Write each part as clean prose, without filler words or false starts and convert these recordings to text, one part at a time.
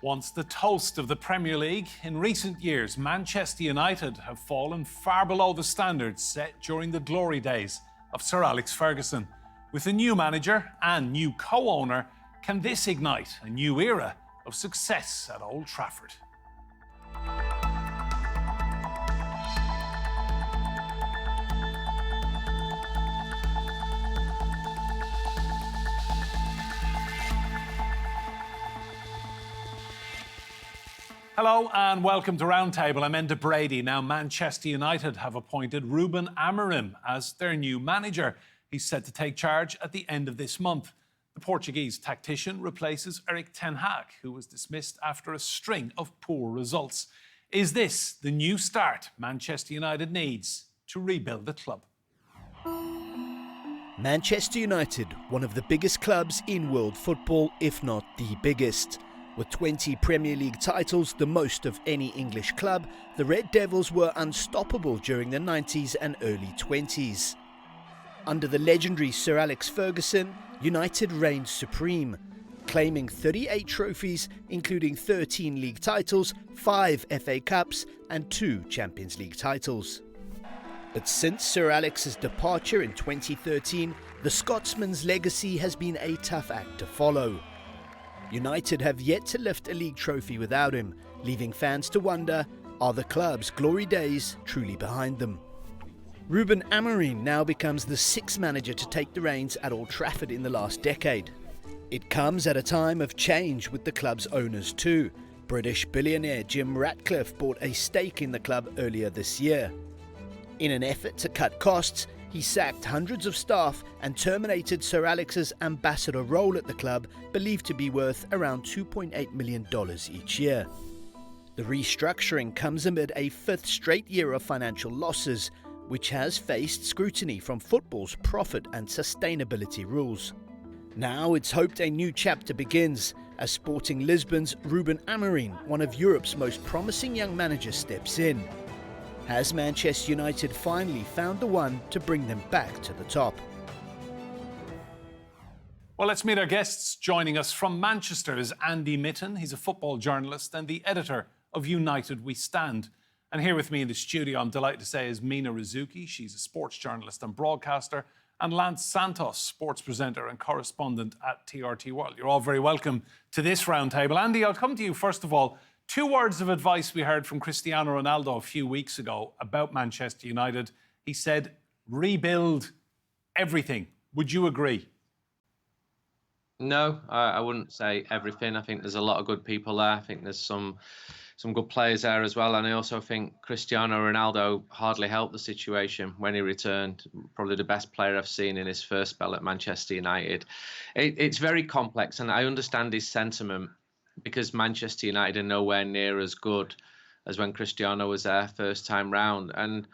Once the toast of the Premier League, in recent years, Manchester United have fallen far below the standards set during the glory days of Sir Alex Ferguson. With a new manager and new co-owner, can this ignite a new era of success at Old Trafford? Hello and welcome to Roundtable. I'm Enda Brady. Now, Manchester United have appointed Ruben Amorim as their new manager. He's set to take charge at the end of this month. The Portuguese tactician replaces Erik ten Hag, who was dismissed after a string of poor results. Is this the new start Manchester United needs to rebuild the club? Manchester United, one of the biggest clubs in world football, if not the biggest. With 20 Premier League titles, the most of any English club, the Red Devils were unstoppable during the 90s and early 20s. Under the legendary Sir Alex Ferguson, United reigned supreme, claiming 38 trophies, including 13 league titles, 5 FA Cups and 2 Champions League titles. But since Sir Alex's departure in 2013, the Scotsman's legacy has been a tough act to follow. United have yet to lift a league trophy without him, leaving fans to wonder, are the club's glory days truly behind them? Ruben Amorim now becomes the sixth manager to take the reins at Old Trafford in the last decade. It comes at a time of change with the club's owners too. British billionaire Jim Ratcliffe bought a stake in the club earlier this year. In an effort to cut costs, he sacked hundreds of staff and terminated Sir Alex's ambassador role at the club, believed to be worth around $2.8 million each year. The restructuring comes amid a fifth straight year of financial losses, which has faced scrutiny from football's profit and sustainability rules. Now it's hoped a new chapter begins as Sporting Lisbon's Ruben Amorim, one of Europe's most promising young managers, steps in. Has Manchester United finally found the one to bring them back to the top? Well, let's meet our guests. Joining us from Manchester is Andy Mitten. He's a football journalist and the editor of United We Stand. And here with me in the studio, I'm delighted to say, is Mina Rzouki. She's a sports journalist and broadcaster. And Lance Santos, sports presenter and correspondent at TRT World. You're all very welcome to this roundtable. Andy, I'll come to you first of all. 2 words of advice we heard from Cristiano Ronaldo a few weeks ago about Manchester United. He said, rebuild everything. Would you agree? No, I wouldn't say everything. I think there's a lot of good people there. I think there's some good players there as well. And I also think Cristiano Ronaldo hardly helped the situation when he returned. Probably the best player I've seen in his first spell at Manchester United. It's very complex, and I understand his sentiment, because Manchester United are nowhere near as good as when Cristiano was there first time round. And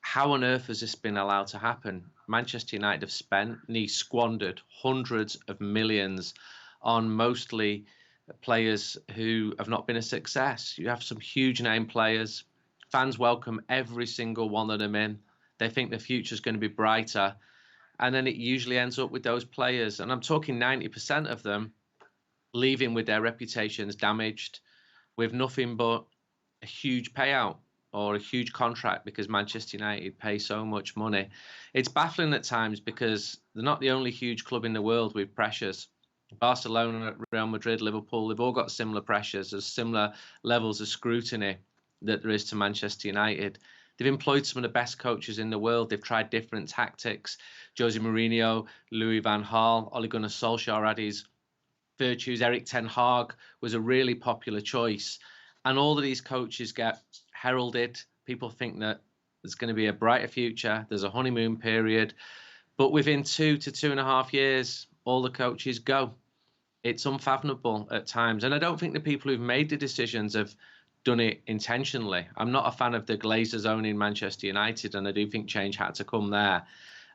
how on earth has this been allowed to happen? Manchester United have spent, squandered hundreds of millions on mostly players who have not been a success. You have some huge name players. Fans welcome every single one of them in. They think the future is going to be brighter. And then it usually ends up with those players. And I'm talking 90% of them leaving with their reputations damaged, with nothing but a huge payout or a huge contract because Manchester United pay so much money. It's baffling at times because they're not the only huge club in the world with pressures. Barcelona, Real Madrid, Liverpool, they've all got similar pressures. There's similar levels of scrutiny that there is to Manchester United. They've employed some of the best coaches in the world. They've tried different tactics. Jose Mourinho, Louis van Gaal, Ole Gunnar Solskjaer had his virtues. Erik ten Hag was a really popular choice, and all of these coaches get heralded. People think that there's going to be a brighter future, there's a honeymoon period, but within 2 to 2.5 years all the coaches go. It's unfathomable at times, and I don't think the people who've made the decisions have done it intentionally. I'm not a fan of the Glazers owning Manchester United, and I do think change had to come there,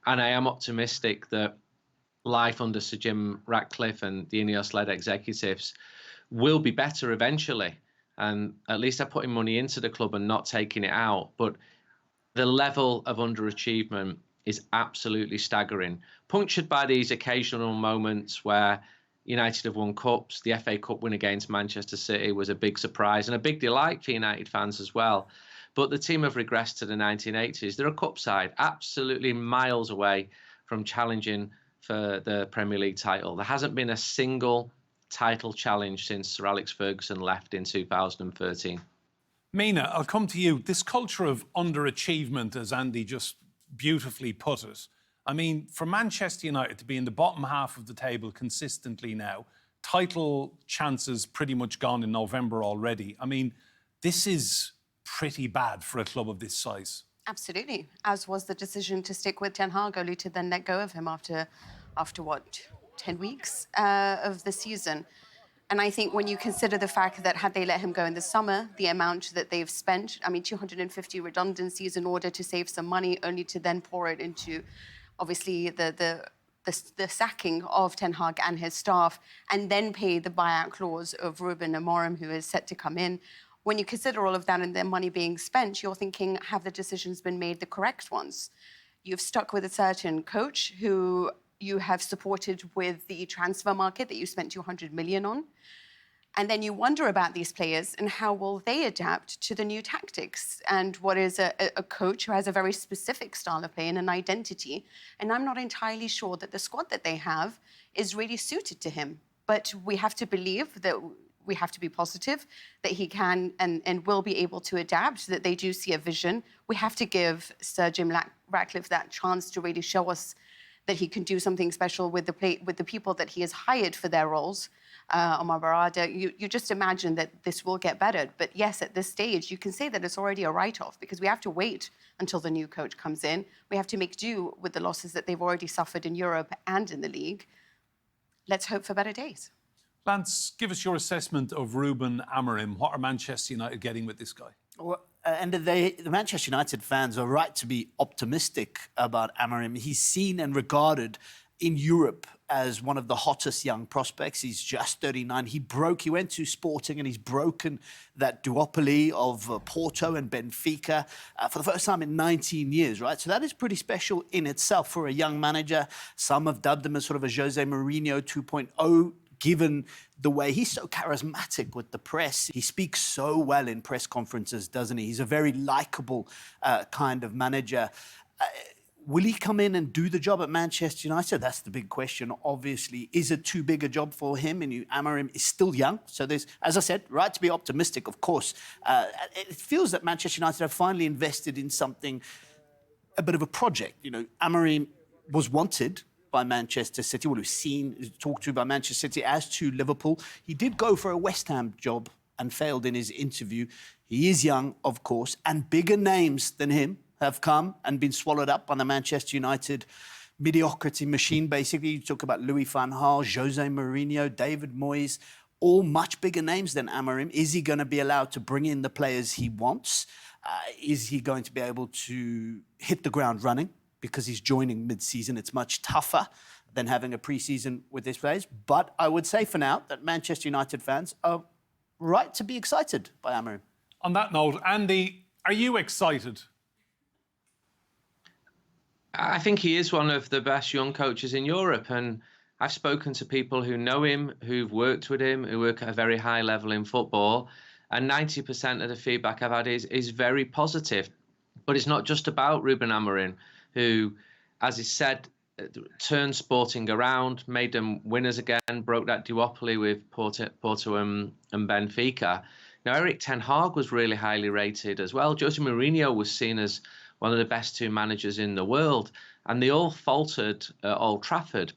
and I am optimistic that life under Sir Jim Ratcliffe and the Ineos-led executives will be better eventually. And at least they're putting money into the club and not taking it out. But the level of underachievement is absolutely staggering, punctured by these occasional moments where United have won cups. The FA Cup win against Manchester City was a big surprise and a big delight for United fans as well. But the team have regressed to the 1980s. They're a cup side, absolutely miles away from challenging for the Premier League title. There hasn't been a single title challenge since Sir Alex Ferguson left in 2013. Mina, I'll come to you. This culture of underachievement, as Andy just beautifully put it, I mean, for Manchester United to be in the bottom half of the table consistently now, title chances pretty much gone in November already. I mean, this is pretty bad for a club of this size. Absolutely, as was the decision to stick with Ten Hag, only to then let go of him after what, 10 weeks of the season. And I think when you consider the fact that had they let him go in the summer, the amount that they've spent, I mean, 250 redundancies in order to save some money, only to then pour it into, obviously, the sacking of Ten Hag and his staff, and then pay the buyout clause of Ruben and Amorim, who is set to come in. When you consider all of that and the money being spent, you're thinking, have the decisions been made the correct ones? You've stuck with a certain coach who you have supported with the transfer market that you spent 200 million on. And then you wonder about these players and how will they adapt to the new tactics and what is a coach who has a very specific style of play and an identity. And I'm not entirely sure that the squad that they have is really suited to him. But we have to believe that we have to be positive that he can and will be able to adapt, that they do see a vision. We have to give Sir Jim Ratcliffe that chance to really show us that he can do something special with the people that he has hired for their roles. Omar Barada, you just imagine that this will get better. But yes, at this stage, you can say that it's already a write-off because we have to wait until the new coach comes in. We have to make do with the losses that they've already suffered in Europe and in the league. Let's hope for better days. Lance, give us your assessment of Ruben Amorim. What are Manchester United getting with this guy? Well, and the Manchester United fans are right to be optimistic about Amorim. He's seen and regarded in Europe as one of the hottest young prospects. He's just 39. He went to Sporting and he's broken that duopoly of Porto and Benfica for the first time in 19 years, right? So that is pretty special in itself for a young manager. Some have dubbed him as sort of a Jose Mourinho 2.0, given the way he's so charismatic with the press. He speaks so well in press conferences, doesn't he? He's a very likable kind of manager. Will he come in and do the job at Manchester United? That's the big question, obviously. Is it too big a job for him? And Amorim is still young. So there's, as I said, right to be optimistic, of course. It feels that Manchester United have finally invested in something, a bit of a project. You know, Amorim was wanted by Manchester City, well, talked to by Manchester City, as to Liverpool. He did go for a West Ham job and failed in his interview. He is young, of course, and bigger names than him have come and been swallowed up by the Manchester United mediocrity machine, basically. You talk about Louis van Gaal, Jose Mourinho, David Moyes, all much bigger names than Amorim. Is he going to be allowed to bring in the players he wants? Is he going to be able to hit the ground running? Because he's joining mid-season, it's much tougher than having a pre-season with his players. But I would say for now that Manchester United fans are right to be excited by Amorim. On that note, Andy, are you excited? I think he is one of the best young coaches in Europe. And I've spoken to people who know him, who've worked with him, who work at a very high level in football. And 90% of the feedback I've had is very positive. But it's not just about Ruben Amorim, who, as he said, turned Sporting around, made them winners again, broke that duopoly with Porto and Benfica. Now, Erik Ten Hag was really highly rated as well. Jose Mourinho was seen as one of the best two managers in the world, and they all faltered at Old Trafford.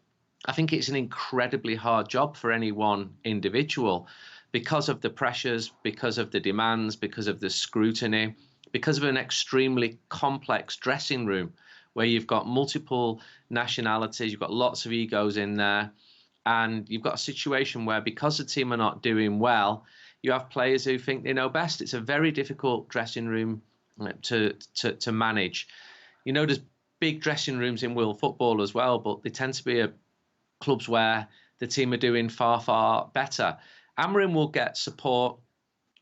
I think it's an incredibly hard job for any one individual because of the pressures, because of the demands, because of the scrutiny, because of an extremely complex dressing room where you've got multiple nationalities, you've got lots of egos in there, and you've got a situation where because the team are not doing well, you have players who think they know best. It's a very difficult dressing room to manage. You know, there's big dressing rooms in world football as well, but they tend to be clubs where the team are doing far, far better. Amorim will get support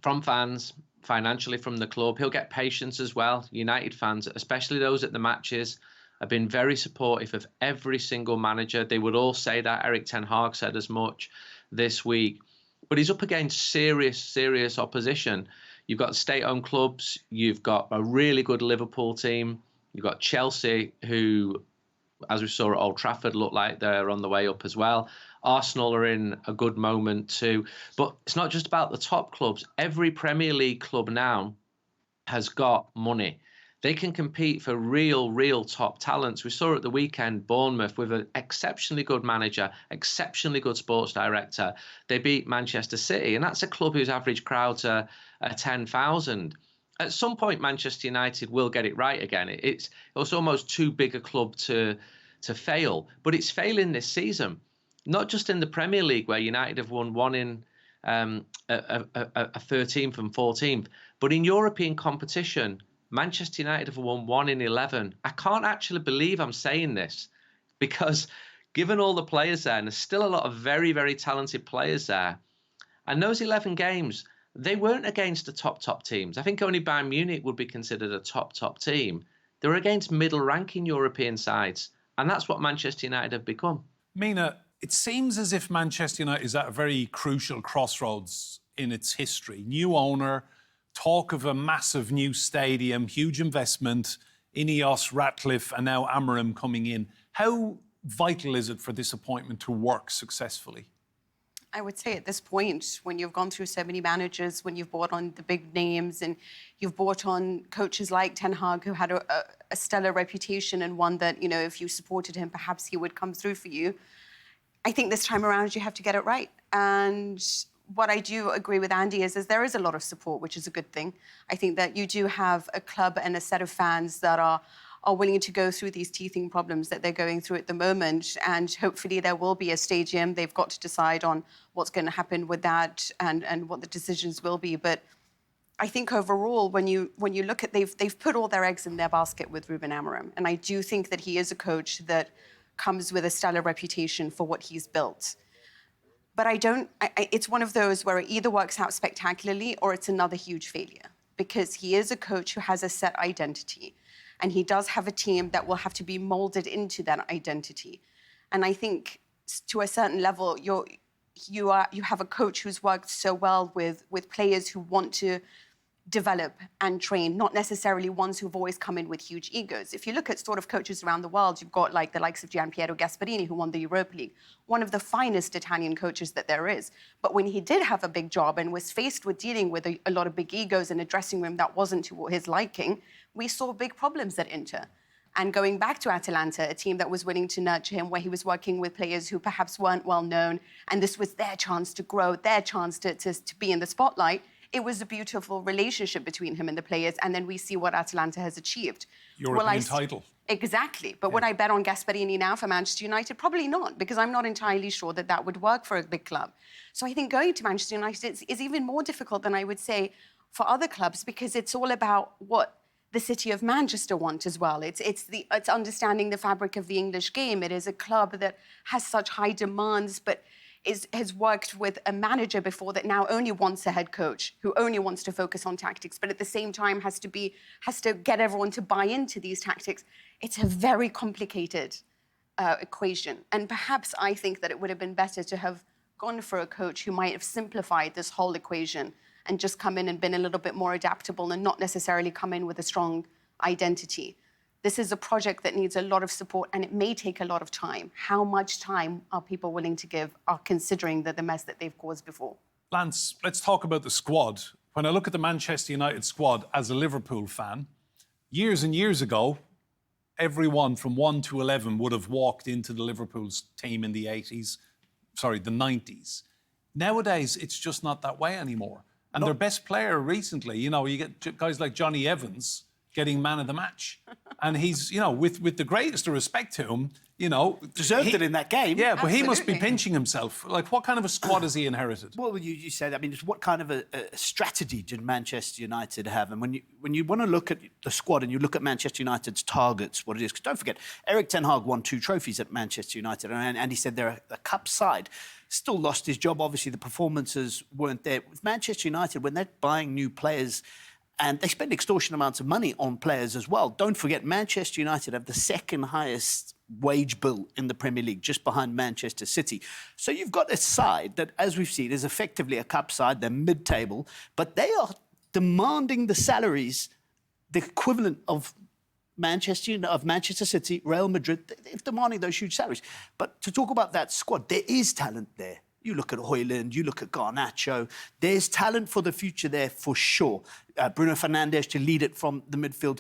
from fans, financially from the club. He'll get patience as well. United fans, especially those at the matches, have been very supportive of every single manager. They would all say that. Erik ten Hag said as much this week. But he's up against serious opposition. You've got state-owned clubs. You've got a really good Liverpool team. You've got Chelsea, who, as we saw at Old Trafford, look like they're on the way up as well. Arsenal are in a good moment too. But it's not just about the top clubs. Every Premier League club now has got money. They can compete for real top talents. We saw at the weekend Bournemouth with an exceptionally good manager, exceptionally good sports director. They beat Manchester City, and that's a club whose average crowds are 10,000. At some point, Manchester United will get it right again. It's almost too big a club to fail, but it's failing this season. Not just in the Premier League, where United have won one in a 13th and 14th, but in European competition, Manchester United have won 1 in 11. I can't actually believe I'm saying this, because given all the players there, and there's still a lot of very talented players there, and those 11 games, they weren't against the top teams. I think only Bayern Munich would be considered a top team. They were against middle-ranking European sides, and that's what Manchester United have become. Mina, it seems as if Manchester United is at a very crucial crossroads in its history. New owner, talk of a massive new stadium, huge investment, Ineos, Ratcliffe, and now Amorim coming in. How vital is it for this appointment to work successfully? I would say at this point, when you've gone through so many managers, when you've brought on the big names and you've brought on coaches like Ten Hag, who had a stellar reputation and one that, you know, if you supported him, perhaps he would come through for you. I think this time around, you have to get it right. And what I do agree with Andy is there is a lot of support, which is a good thing. I think that you do have a club and a set of fans that are willing to go through these teething problems that they're going through at the moment. And hopefully there will be a stadium. They've got to decide on what's going to happen with that and what the decisions will be. But I think overall, when you look at, they've put all their eggs in their basket with Ruben Amorim. And I do think that he is a coach that comes with a stellar reputation for what he's built. But it's one of those where it either works out spectacularly or it's another huge failure, because he is a coach who has a set identity. And he does have a team that will have to be molded into that identity. And I think to a certain level, you have a coach who's worked so well with players who want to develop and train, not necessarily ones who've always come in with huge egos. If you look at sort of coaches around the world, you've got like the likes of Gianpiero Gasperini, who won the Europa League, one of the finest Italian coaches that there is. But when he did have a big job and was faced with dealing with a lot of big egos in a dressing room that wasn't to his liking, we saw big problems at Inter. And going back to Atalanta, a team that was willing to nurture him, where he was working with players who perhaps weren't well known, and this was their chance to grow, their chance to be in the spotlight. It was a beautiful relationship between him and the players, and then we see what Atalanta has achieved. European title. Exactly. But would I bet on Gasperini now for Manchester United? Probably not, because I'm not entirely sure that that would work for a big club. So I think going to Manchester United is even more difficult than I would say for other clubs, because it's all about what the city of Manchester want as well. It's understanding the fabric of the English game. It is a club that has such high demands, but has worked with a manager before that now only wants a head coach who only wants to focus on tactics, but at the same time has to get everyone to buy into these tactics. It's a very complicated equation. And perhaps I think that it would have been better to have gone for a coach who might have simplified this whole equation and just come in and been a little bit more adaptable and not necessarily come in with a strong identity. This is a project that needs a lot of support, and it may take a lot of time. How much time are people willing to give, considering the mess that they've caused before? Lance, let's talk about the squad. When I look at the Manchester United squad as a Liverpool fan, years and years ago, everyone from 1 to 11 would have walked into the Liverpool's team in the 90s. Nowadays, it's just not that way anymore. And their best player recently, you get guys like Johnny Evans getting man of the match. And he's, with the greatest of respect to him, deserved it in that game. Yeah, but Absolutely. he must be pinching himself. Like, what kind of a squad has he inherited? Well, you said, I mean, what kind of a strategy did Manchester United have? And when you want to look at the squad and you look at Manchester United's targets, what it is, because don't forget, Erik ten Hag won 2 trophies at Manchester United, and he said they're a cup side. Still lost his job. Obviously, the performances weren't there. With Manchester United, when they're buying new players And they spend extortionate amounts of money on players as well. Don't forget, Manchester United have the second highest wage bill in the Premier League, just behind Manchester City. So you've got a side that, as we've seen, is effectively a cup side. They're mid-table, but they are demanding the salaries, the equivalent of Manchester City, Real Madrid. They're demanding those huge salaries. But to talk about that squad, there is talent there. You look at Højlund, you look at Garnacho. There's talent for the future there for sure. Bruno Fernandes to lead it from the midfield.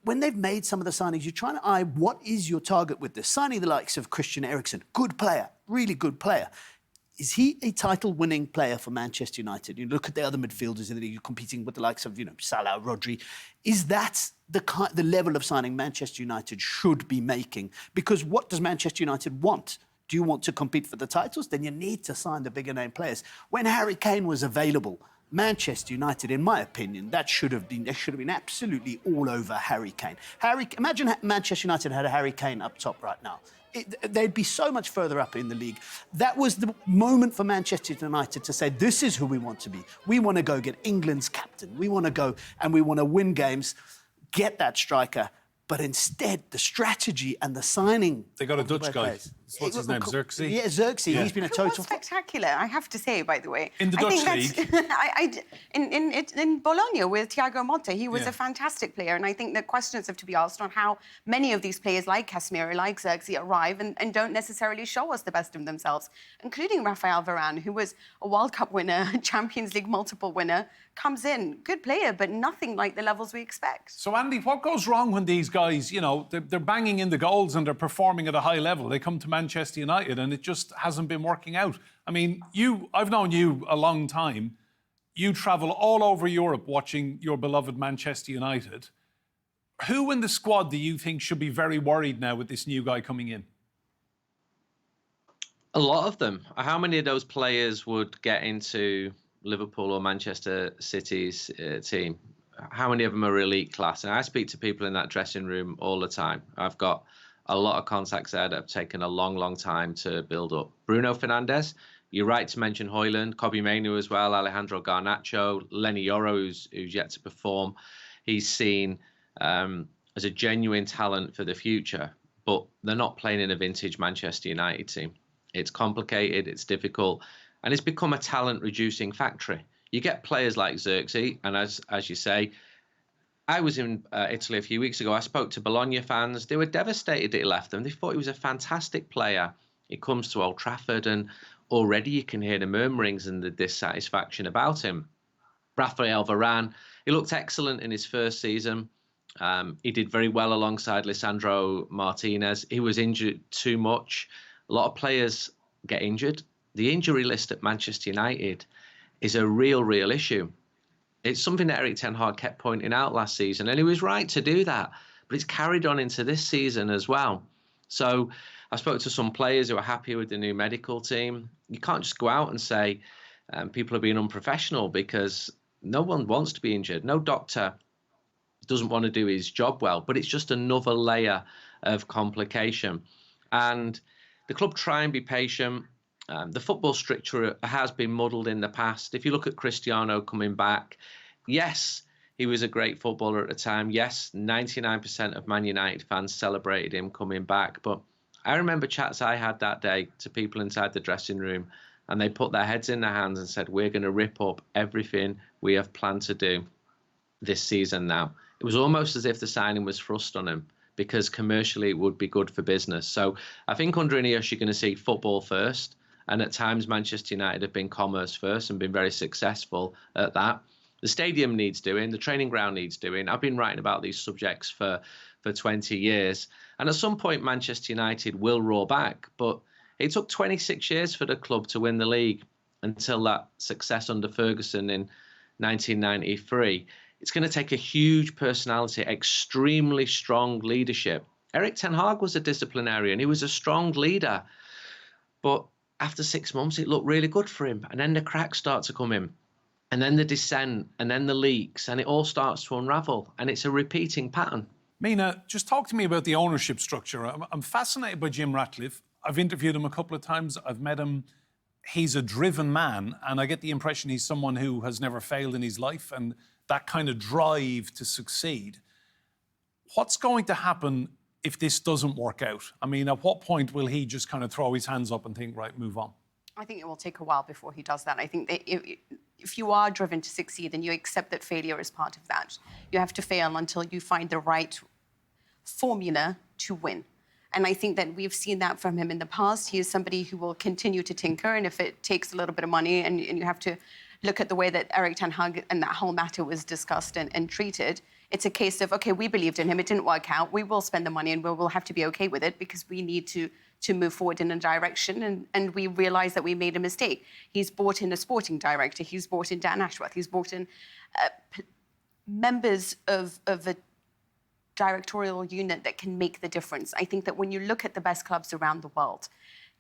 When they've made some of the signings, you're trying to eye what is your target with this. Signing the likes of Christian Eriksen, good player, really good player. Is he a title-winning player for Manchester United? You look at the other midfielders in the league, you're competing with the likes of, Salah, Rodri. Is that the level of signing Manchester United should be making? Because what does Manchester United want? Do you want to compete for the titles? Then you need to sign the bigger name players. When Harry Kane was available, Manchester United, in my opinion, they should have been absolutely all over Harry Kane. Imagine Manchester United had a Harry Kane up top right now. They'd be so much further up in the league. That was the moment for Manchester United to say, this is who we want to be. We want to go get England's captain. We want to go and we want to win games, get that striker. But instead, the strategy and the signing... They got a Dutch guy. What's his name? Rzouki? Yeah, Rzouki. Yeah. He's been a total... It was spectacular, I have to say, by the way. In the Dutch league? In Bologna with Thiago Motta, he was a fantastic player. And I think that questions have to be asked on how many of these players like Casemiro, like Rzouki, arrive and don't necessarily show us the best of themselves, including Rafael Varane, who was a World Cup winner, Champions League multiple winner, comes in, good player, but nothing like the levels we expect. So, Andy, what goes wrong when these guys, they're banging in the goals and they're performing at a high level? They come to Manchester United and it just hasn't been working out. I mean, I've known you a long time. You travel all over Europe watching your beloved Manchester United. Who in the squad do you think should be very worried now with this new guy coming in? A lot of them. How many of those players would get into Liverpool or Manchester City's team? How many of them are elite class? And I speak to people in that dressing room all the time. I've got a lot of contacts there that have taken a long, long time to build up. Bruno Fernandes, you're right to mention Højlund, Kobbie Mainoo as well, Alejandro Garnacho, Lenny Yoro, who's yet to perform. He's seen as a genuine talent for the future, but they're not playing in a vintage Manchester United team. It's complicated, it's difficult, and it's become a talent-reducing factory. You get players like Rzouki, and as you say, I was in Italy a few weeks ago. I spoke to Bologna fans. They were devastated that he left them. They thought he was a fantastic player. He comes to Old Trafford, and already you can hear the murmurings and the dissatisfaction about him. Rafael Varane, he looked excellent in his first season. He did very well alongside Lisandro Martinez. He was injured too much. A lot of players get injured. The injury list at Manchester United is a real issue. It's something that Erik ten Hag kept pointing out last season, and he was right to do that. But it's carried on into this season as well. So I spoke to some players who are happy with the new medical team. You can't just go out and say people are being unprofessional, because no one wants to be injured. No doctor doesn't want to do his job well, but it's just another layer of complication. And the club try and be patient. The football stricture has been muddled in the past. If you look at Cristiano coming back, yes, he was a great footballer at the time. Yes, 99% of Man United fans celebrated him coming back. But I remember chats I had that day to people inside the dressing room, and they put their heads in their hands and said, we're going to rip up everything we have planned to do this season now. It was almost as if the signing was thrust on him, because commercially it would be good for business. So I think under Ineos you're going to see football first. And at times, Manchester United have been commerce first and been very successful at that. The stadium needs doing. The training ground needs doing. I've been writing about these subjects for 20 years. And at some point, Manchester United will roar back. But it took 26 years for the club to win the league until that success under Ferguson in 1993. It's going to take a huge personality, extremely strong leadership. Erik ten Hag was a disciplinarian. He was a strong leader. But after 6 months, it looked really good for him. And then the cracks start to come in. And then the descent, and then the leaks, and it all starts to unravel. And it's a repeating pattern. Mina, just talk to me about the ownership structure. I'm fascinated by Jim Ratcliffe. I've interviewed him a couple of times. I've met him. He's a driven man, and I get the impression he's someone who has never failed in his life and that kind of drive to succeed. What's going to happen if this doesn't work out? I mean, at what point will he just kind of throw his hands up and think, right, move on? I think it will take a while before he does that. I think that if you are driven to succeed and you accept that failure is part of that, you have to fail until you find the right formula to win. And I think that we've seen that from him in the past. He is somebody who will continue to tinker, and if it takes a little bit of money, and you have to look at the way that Erik ten Hag and that whole matter was discussed and treated, it's a case of, OK, we believed in him, it didn't work out, we will spend the money and we'll have to be OK with it because we need to move forward in a direction, and we realise that we made a mistake. He's brought in a sporting director, he's brought in Dan Ashworth, he's brought in members of a directorial unit that can make the difference. I think that when you look at the best clubs around the world,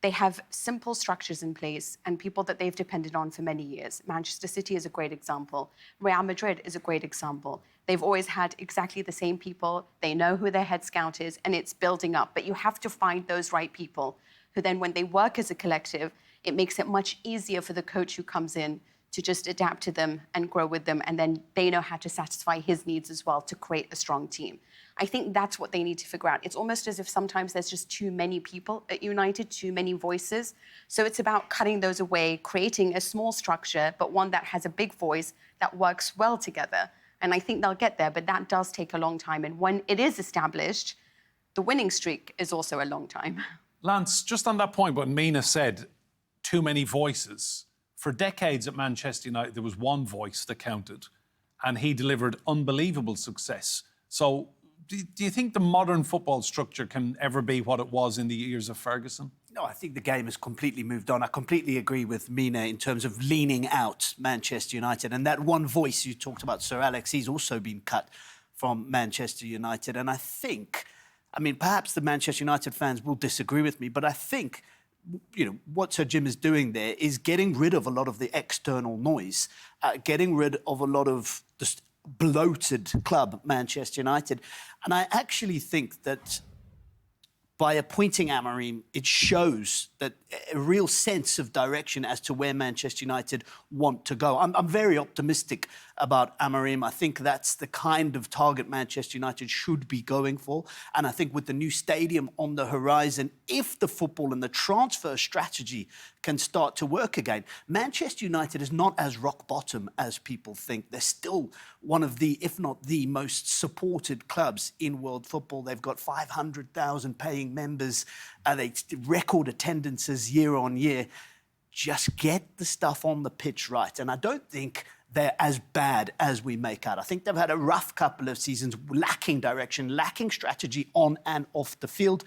they have simple structures in place and people that they've depended on for many years. Manchester City is a great example. Real Madrid is a great example. They've always had exactly the same people. They know who their head scout is, and it's building up. But you have to find those right people who then, when they work as a collective, it makes it much easier for the coach who comes in to just adapt to them and grow with them. And then they know how to satisfy his needs as well to create a strong team. I think that's what they need to figure out. It's almost as if sometimes there's just too many people at United, too many voices. So it's about cutting those away, creating a small structure, but one that has a big voice that works well together. And I think they'll get there, but that does take a long time. And when it is established, the winning streak is also a long time. Lance, just on that point, what Mina said, too many voices. For decades at Manchester United, there was one voice that counted, and he delivered unbelievable success. So do you think the modern football structure can ever be what it was in the years of Ferguson? No, I think the game has completely moved on. I completely agree with Mina in terms of leaning out Manchester United. And that one voice you talked about, Sir Alex, he's also been cut from Manchester United. And I think, I mean, perhaps the Manchester United fans will disagree with me, but I think, you know, what Sir Jim is doing there is getting rid of a lot of the external noise, getting rid of a lot of the bloated club, Manchester United. And I actually think that by appointing Amorim, it shows that a real sense of direction as to where Manchester United want to go. I'm very optimistic about Amorim. I think that's the kind of target Manchester United should be going for. And I think with the new stadium on the horizon, if the football and the transfer strategy can start to work again, Manchester United is not as rock bottom as people think. They're still one of the, if not the most supported clubs in world football. They've got 500,000 paying members. They record attendances year on year. Just get the stuff on the pitch right. And I don't think they're as bad as we make out. I think they've had a rough couple of seasons, lacking direction, lacking strategy on and off the field.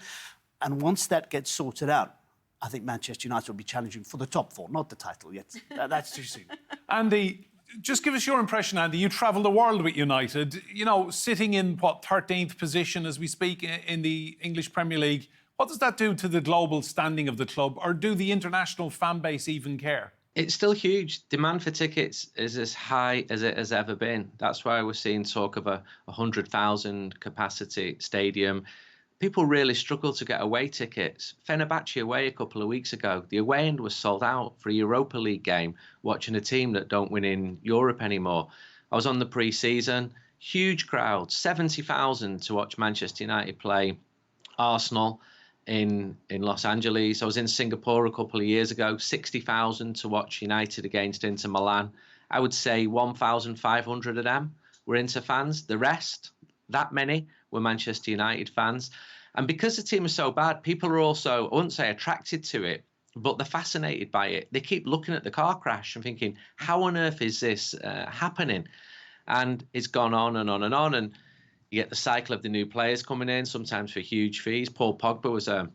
And once that gets sorted out, I think Manchester United will be challenging for the top four, not the title yet. That's too soon. Andy, just give us your impression, Andy. You travel the world with United, you know, sitting in, 13th position as we speak in the English Premier League. What does that do to the global standing of the club, or do the international fan base even care? It's still huge. Demand for tickets is as high as it has ever been. That's why we're seeing talk of a 100,000 capacity stadium. People really struggle to get away tickets. Fenerbahce away a couple of weeks ago, the away end was sold out for a Europa League game, watching a team that don't win in Europe anymore. I was on the pre-season, huge crowd, 70,000 to watch Manchester United play Arsenal in Los Angeles. I was in Singapore a couple of years ago, 60,000 to watch United against Inter Milan. I would say 1,500 of them were Inter fans. The rest, that many, were Manchester United fans. And because the team is so bad, people are also, I wouldn't say attracted to it, but they're fascinated by it. They keep looking at the car crash and thinking, how on earth is this happening? And it's gone on and on and on. And you get the cycle of the new players coming in, sometimes for huge fees. Paul Pogba was a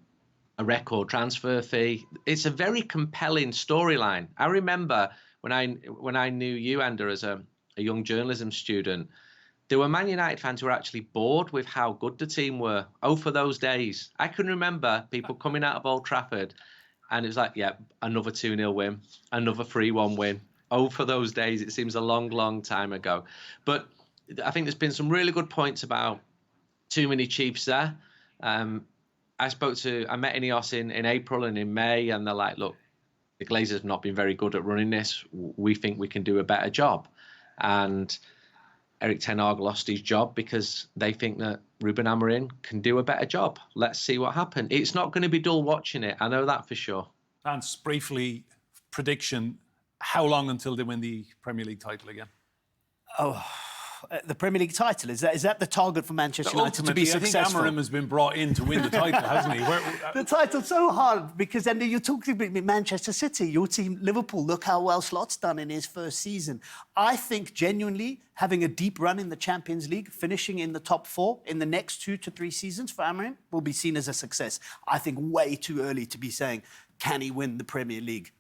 record transfer fee. It's a very compelling storyline. I remember when I knew you, Enda, as a young journalism student, there were Man United fans who were actually bored with how good the team were. Oh, for those days. I can remember people coming out of Old Trafford and it was like, yeah, another 2-0 win, another 3-1 win. Oh, for those days. It seems a long, long time ago. But I think there's been some really good points about too many chiefs there. I met Ineos in April and in May, and they're like, look, the Glazers have not been very good at running this. We think we can do a better job. And Erik ten Hag lost his job because they think that Ruben Amorim can do a better job. Let's see what happens. It's not going to be dull watching it. I know that for sure. Lance, briefly, prediction, how long until they win the Premier League title again? The Premier League title, is that the target for Manchester United to be successful? I think Amorim has been brought in to win the title, hasn't he? The title's so hard because then you're talking about Manchester City, your team, Liverpool. Look how well Slot's done in his first season. I think genuinely having a deep run in the Champions League, finishing in the top 4 in the next 2 to 3 seasons for Amorim will be seen as a success. I think way too early to be saying, can he win the Premier League?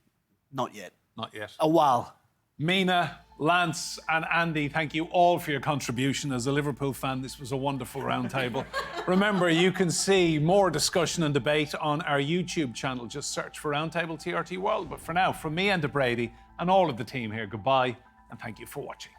Not yet. Not yet. A while. Mina, Lance and Andy, thank you all for your contribution. As a Liverpool fan, this was a wonderful roundtable. Remember, you can see more discussion and debate on our YouTube channel. Just search for Roundtable TRT World. But for now, from me, Enda Brady, and all of the team here, goodbye and thank you for watching.